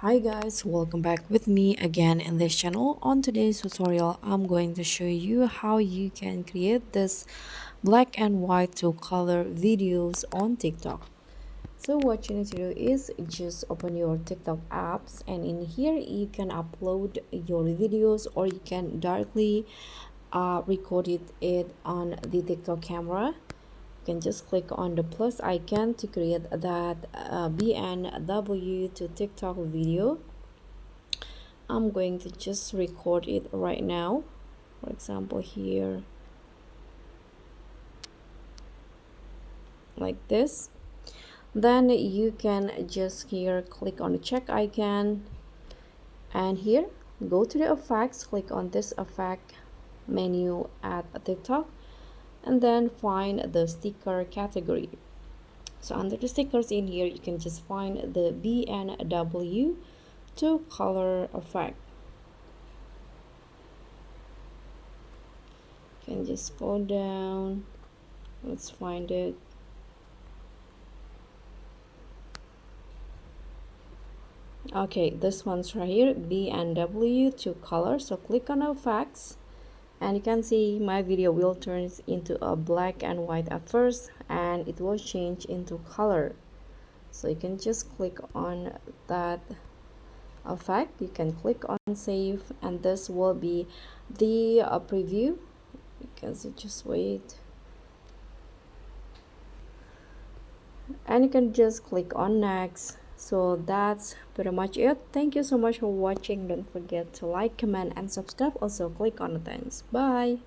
Hi guys, welcome back with me again in this channel. On today's tutorial, I'm going to show you how you can create this black and white to color videos on TikTok. So what you need to do is just open your TikTok apps, and in here you can upload your videos, or you can directly record it on the TikTok camera. You can just click on the plus icon to create that BNW to TikTok video. I'm going to just record it right now. For example, here, like this. Then you can just here click on the check icon, and here go to the effects, click on this effect menu at TikTok, and then find the sticker category. So under the stickers in here, you can just find the BNW to color effect. You can just scroll down, let's find it. Okay, this one's right here, BNW to color. So click on effects, and you can see my video will turn into a black and white at first, and it will change into color. So you can just click on that effect, you can click on save, and this will be the preview. You can just wait, and you can just click on next. So that's pretty much it. Thank you so much for watching. Don't forget to like, comment, and subscribe. Also click on the thanks. Bye.